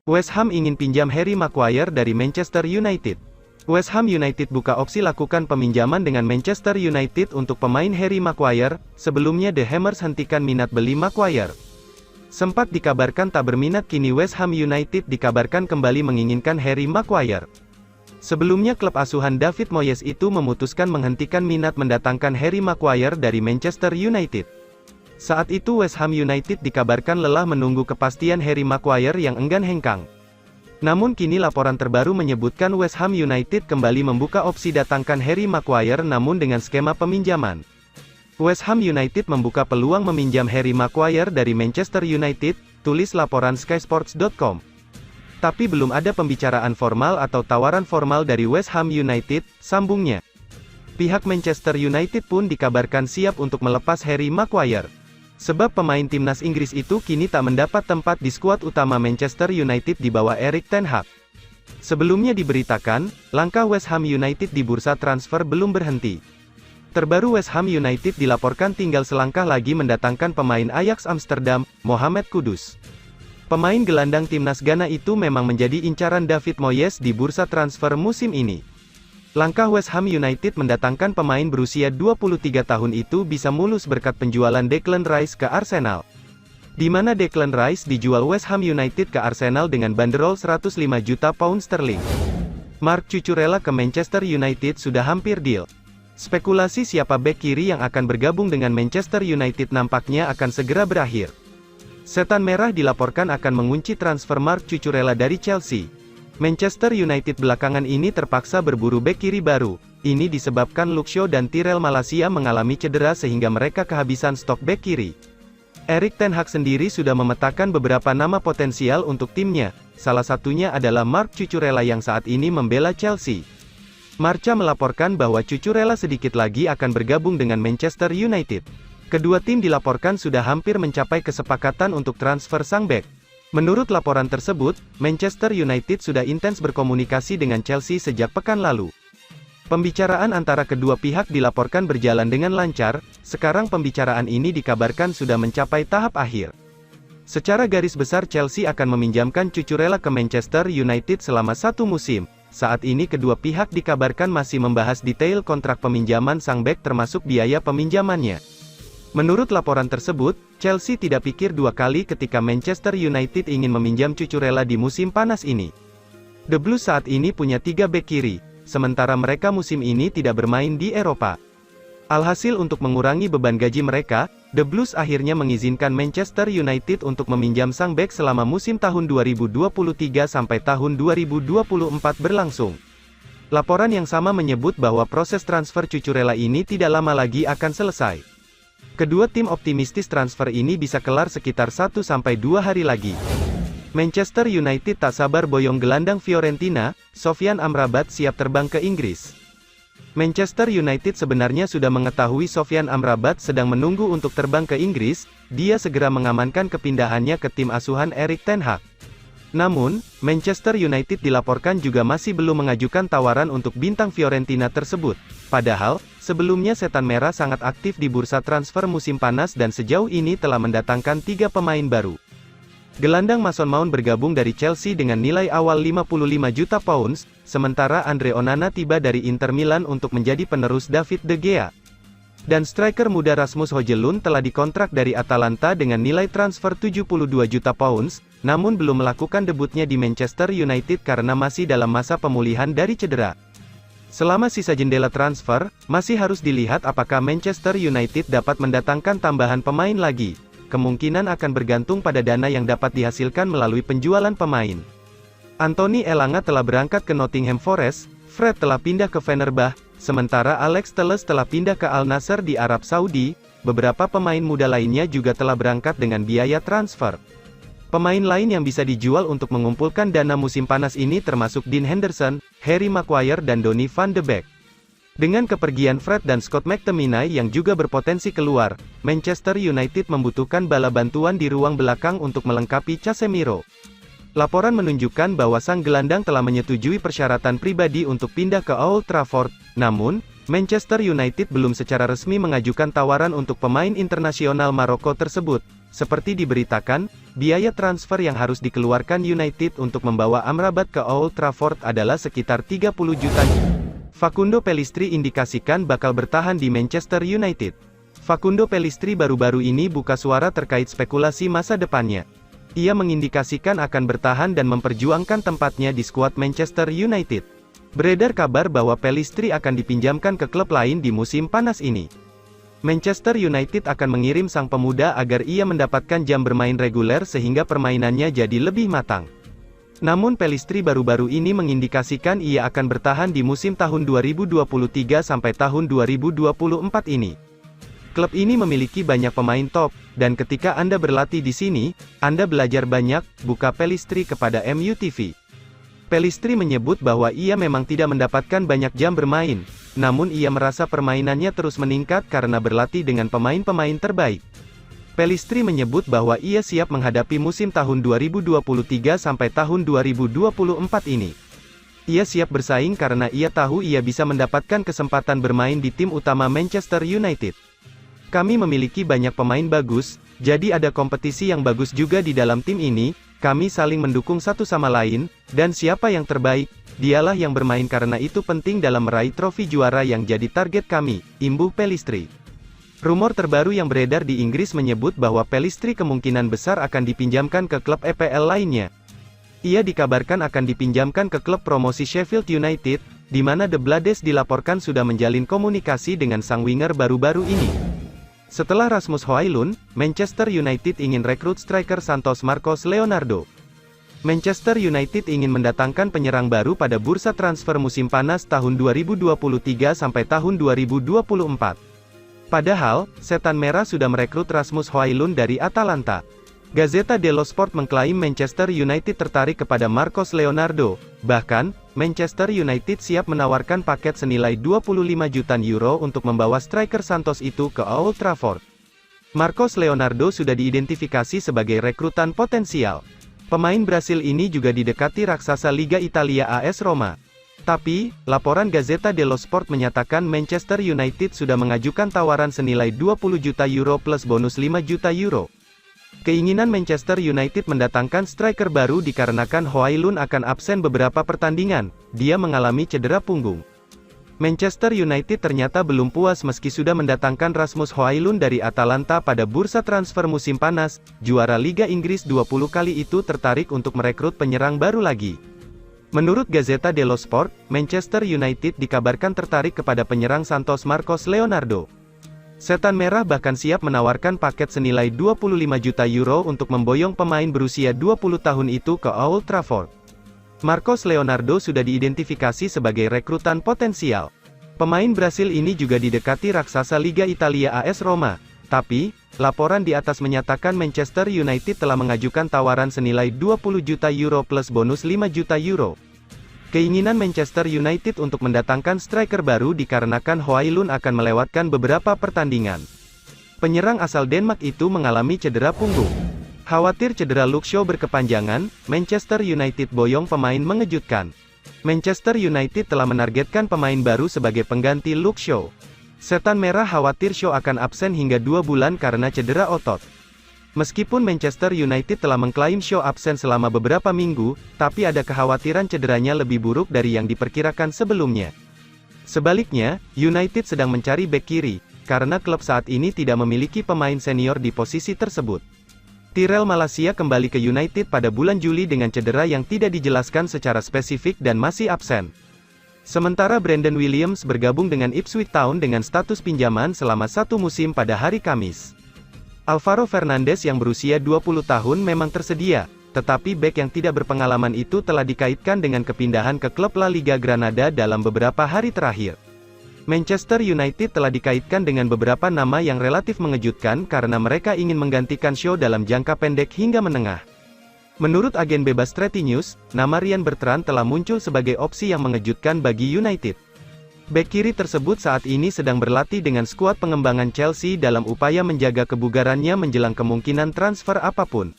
West Ham ingin pinjam Harry Maguire dari Manchester United. West Ham United buka opsi lakukan peminjaman dengan Manchester United untuk pemain Harry Maguire. Sebelumnya The Hammers hentikan minat beli Maguire. Sempat dikabarkan tak berminat, kini West Ham United dikabarkan kembali menginginkan Harry Maguire. Sebelumnya klub asuhan David Moyes itu memutuskan menghentikan minat mendatangkan Harry Maguire dari Manchester United. Saat itu West Ham United dikabarkan lelah menunggu kepastian Harry Maguire yang enggan hengkang. Namun kini laporan terbaru menyebutkan West Ham United kembali membuka opsi datangkan Harry Maguire namun dengan skema peminjaman. West Ham United membuka peluang meminjam Harry Maguire dari Manchester United, tulis laporan skysports.com. Tapi belum ada pembicaraan formal atau tawaran formal dari West Ham United, sambungnya. Pihak Manchester United pun dikabarkan siap untuk melepas Harry Maguire. Sebab pemain timnas Inggris itu kini tak mendapat tempat di skuad utama Manchester United di bawah Erik ten Hag. Sebelumnya diberitakan, langkah West Ham United di bursa transfer belum berhenti. Terbaru West Ham United dilaporkan tinggal selangkah lagi mendatangkan pemain Ajax Amsterdam, Mohamed Kudus. Pemain gelandang timnas Ghana itu memang menjadi incaran David Moyes di bursa transfer musim ini. Langkah West Ham United mendatangkan pemain berusia 23 tahun itu bisa mulus berkat penjualan Declan Rice ke Arsenal. Di mana Declan Rice dijual West Ham United ke Arsenal dengan banderol 105 juta pound sterling. Marc Cucurella ke Manchester United sudah hampir deal. Spekulasi siapa bek kiri yang akan bergabung dengan Manchester United nampaknya akan segera berakhir. Setan Merah dilaporkan akan mengunci transfer Marc Cucurella dari Chelsea. Manchester United belakangan ini terpaksa berburu bek kiri baru. Ini disebabkan Luke Shaw dan Tyrell Malacia mengalami cedera sehingga mereka kehabisan stok bek kiri. Erik ten Hag sendiri sudah memetakan beberapa nama potensial untuk timnya. Salah satunya adalah Marc Cucurella yang saat ini membela Chelsea. Marca melaporkan bahwa Cucurella sedikit lagi akan bergabung dengan Manchester United. Kedua tim dilaporkan sudah hampir mencapai kesepakatan untuk transfer sang bek. Menurut laporan tersebut, Manchester United sudah intens berkomunikasi dengan Chelsea sejak pekan lalu. Pembicaraan antara kedua pihak dilaporkan berjalan dengan lancar. Sekarang pembicaraan ini dikabarkan sudah mencapai tahap akhir. Secara garis besar Chelsea akan meminjamkan Cucurella ke Manchester United selama 1 musim. Saat ini kedua pihak dikabarkan masih membahas detail kontrak peminjaman sang bek termasuk biaya peminjamannya. Menurut laporan tersebut, Chelsea tidak pikir dua kali ketika Manchester United ingin meminjam Cucurella di musim panas ini. The Blues saat ini punya 3 bek kiri, sementara mereka musim ini tidak bermain di Eropa. Alhasil untuk mengurangi beban gaji mereka, The Blues akhirnya mengizinkan Manchester United untuk meminjam sang bek selama musim tahun 2023 sampai tahun 2024 berlangsung. Laporan yang sama menyebut bahwa proses transfer Cucurella ini tidak lama lagi akan selesai. Kedua tim optimistis transfer ini bisa kelar sekitar 1-2 hari lagi. Manchester United tak sabar boyong gelandang Fiorentina, Sofyan Amrabat siap terbang ke Inggris. Manchester United sebenarnya sudah mengetahui Sofyan Amrabat sedang menunggu untuk terbang ke Inggris. Dia segera mengamankan kepindahannya ke tim asuhan Erik ten Hag. Namun, Manchester United dilaporkan juga masih belum mengajukan tawaran untuk bintang Fiorentina tersebut. Padahal, sebelumnya Setan Merah sangat aktif di bursa transfer musim panas dan sejauh ini telah mendatangkan 3 pemain baru. Gelandang Mason Mount bergabung dari Chelsea dengan nilai awal 55 juta pounds, sementara Andre Onana tiba dari Inter Milan untuk menjadi penerus David De Gea. Dan striker muda Rasmus Højlund telah dikontrak dari Atalanta dengan nilai transfer 72 juta pounds, namun belum melakukan debutnya di Manchester United karena masih dalam masa pemulihan dari cedera. Selama sisa jendela transfer, masih harus dilihat apakah Manchester United dapat mendatangkan tambahan pemain lagi. Kemungkinan akan bergantung pada dana yang dapat dihasilkan melalui penjualan pemain. Anthony Elanga telah berangkat ke Nottingham Forest, Fred telah pindah ke Fenerbahce, sementara Alex Telles telah pindah ke Al Nassr di Arab Saudi. Beberapa pemain muda lainnya juga telah berangkat dengan biaya transfer. Pemain lain yang bisa dijual untuk mengumpulkan dana musim panas ini termasuk Dean Henderson, Harry Maguire dan Donny van de Beek. Dengan kepergian Fred dan Scott McTominay yang juga berpotensi keluar, Manchester United membutuhkan bala bantuan di ruang belakang untuk melengkapi Casemiro. Laporan menunjukkan bahwa sang gelandang telah menyetujui persyaratan pribadi untuk pindah ke Old Trafford, namun, Manchester United belum secara resmi mengajukan tawaran untuk pemain internasional Maroko tersebut. Seperti diberitakan, biaya transfer yang harus dikeluarkan United untuk membawa Amrabat ke Old Trafford adalah sekitar 30 juta. Facundo Pellistri indikasikan bakal bertahan di Manchester United. Facundo Pellistri baru-baru ini buka suara terkait spekulasi masa depannya. Ia mengindikasikan akan bertahan dan memperjuangkan tempatnya di skuad Manchester United. Beredar kabar bahwa Pellistri akan dipinjamkan ke klub lain di musim panas ini. Manchester United akan mengirim sang pemuda agar ia mendapatkan jam bermain reguler sehingga permainannya jadi lebih matang. Namun Pellistri baru-baru ini mengindikasikan ia akan bertahan di musim tahun 2023 sampai tahun 2024 ini. Klub ini memiliki banyak pemain top, dan ketika Anda berlatih di sini, Anda belajar banyak, buka Pellistri kepada MU TV. Pellistri menyebut bahwa ia memang tidak mendapatkan banyak jam bermain, namun ia merasa permainannya terus meningkat karena berlatih dengan pemain-pemain terbaik. Pellistri menyebut bahwa ia siap menghadapi musim tahun 2023 sampai tahun 2024 ini. Ia siap bersaing karena ia tahu ia bisa mendapatkan kesempatan bermain di tim utama Manchester United. Kami memiliki banyak pemain bagus, jadi ada kompetisi yang bagus juga di dalam tim ini. Kami saling mendukung satu sama lain, dan siapa yang terbaik, dialah yang bermain karena itu penting dalam meraih trofi juara yang jadi target kami, imbuh Pellistri. Rumor terbaru yang beredar di Inggris menyebut bahwa Pellistri kemungkinan besar akan dipinjamkan ke klub EPL lainnya. Ia dikabarkan akan dipinjamkan ke klub promosi Sheffield United, di mana The Blades dilaporkan sudah menjalin komunikasi dengan sang winger baru-baru ini. Setelah Rasmus Højlund, Manchester United ingin rekrut striker Santos Marcos Leonardo. Manchester United ingin mendatangkan penyerang baru pada bursa transfer musim panas tahun 2023 sampai tahun 2024. Padahal, Setan Merah sudah merekrut Rasmus Højlund dari Atalanta. Gazzetta dello Sport mengklaim Manchester United tertarik kepada Marcos Leonardo, bahkan, Manchester United siap menawarkan paket senilai 25 juta euro untuk membawa striker Santos itu ke Old Trafford. Marcos Leonardo sudah diidentifikasi sebagai rekrutan potensial. Pemain Brasil ini juga didekati raksasa Liga Italia AS Roma. Tapi, laporan Gazzetta dello Sport menyatakan Manchester United sudah mengajukan tawaran senilai 20 juta euro plus bonus 5 juta euro. Keinginan Manchester United mendatangkan striker baru dikarenakan Højlund akan absen beberapa pertandingan, dia mengalami cedera punggung. Manchester United ternyata belum puas meski sudah mendatangkan Rasmus Højlund dari Atalanta pada bursa transfer musim panas, juara Liga Inggris 20 kali itu tertarik untuk merekrut penyerang baru lagi. Menurut Gazzetta dello Sport, Manchester United dikabarkan tertarik kepada penyerang Santos Marcos Leonardo. Setan Merah bahkan siap menawarkan paket senilai 25 juta euro untuk memboyong pemain berusia 20 tahun itu ke Old Trafford. Marcos Leonardo sudah diidentifikasi sebagai rekrutan potensial. Pemain Brasil ini juga didekati raksasa Liga Italia AS Roma. Tapi, laporan di atas menyatakan Manchester United telah mengajukan tawaran senilai 20 juta euro plus bonus 5 juta euro. Keinginan Manchester United untuk mendatangkan striker baru dikarenakan Højlund akan melewatkan beberapa pertandingan. Penyerang asal Denmark itu mengalami cedera punggung. Khawatir cedera Luke Shaw berkepanjangan, Manchester United boyong pemain mengejutkan. Manchester United telah menargetkan pemain baru sebagai pengganti Luke Shaw. Setan Merah khawatir Shaw akan absen hingga 2 bulan karena cedera otot. Meskipun Manchester United telah mengklaim Shaw absen selama beberapa minggu, tapi ada kekhawatiran cederanya lebih buruk dari yang diperkirakan sebelumnya. Sebaliknya, United sedang mencari bek kiri, karena klub saat ini tidak memiliki pemain senior di posisi tersebut. Tyrell Malacia kembali ke United pada bulan Juli dengan cedera yang tidak dijelaskan secara spesifik dan masih absen. Sementara Brandon Williams bergabung dengan Ipswich Town dengan status pinjaman selama 1 musim pada hari Kamis. Alvaro Fernandes yang berusia 20 tahun memang tersedia, tetapi bek yang tidak berpengalaman itu telah dikaitkan dengan kepindahan ke klub La Liga Granada dalam beberapa hari terakhir. Manchester United telah dikaitkan dengan beberapa nama yang relatif mengejutkan karena mereka ingin menggantikan Shaw dalam jangka pendek hingga menengah. Menurut agen bebas Treti News, nama Ryan Bertrand telah muncul sebagai opsi yang mengejutkan bagi United. Bek kiri tersebut saat ini sedang berlatih dengan skuad pengembangan Chelsea dalam upaya menjaga kebugarannya menjelang kemungkinan transfer apapun.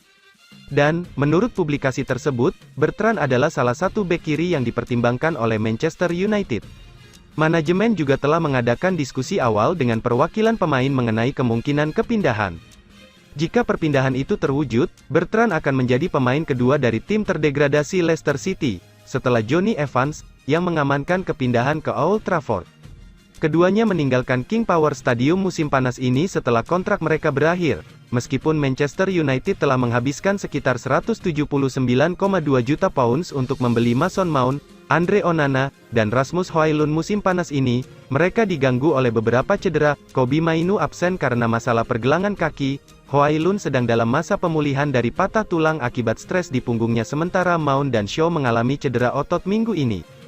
Dan, menurut publikasi tersebut, Bertrand adalah salah satu bek kiri yang dipertimbangkan oleh Manchester United. Manajemen juga telah mengadakan diskusi awal dengan perwakilan pemain mengenai kemungkinan kepindahan. Jika perpindahan itu terwujud, Bertrand akan menjadi pemain kedua dari tim terdegradasi Leicester City, setelah Jonny Evans, yang mengamankan kepindahan ke Old Trafford. Keduanya meninggalkan King Power Stadium musim panas ini setelah kontrak mereka berakhir, meskipun Manchester United telah menghabiskan sekitar 179,2 juta pounds untuk membeli Mason Mount, Andre Onana, dan Rasmus Højlund musim panas ini. Mereka diganggu oleh beberapa cedera. Kobbie Mainoo absen karena masalah pergelangan kaki, Højlund sedang dalam masa pemulihan dari patah tulang akibat stres di punggungnya, sementara Mount dan Shaw mengalami cedera otot minggu ini.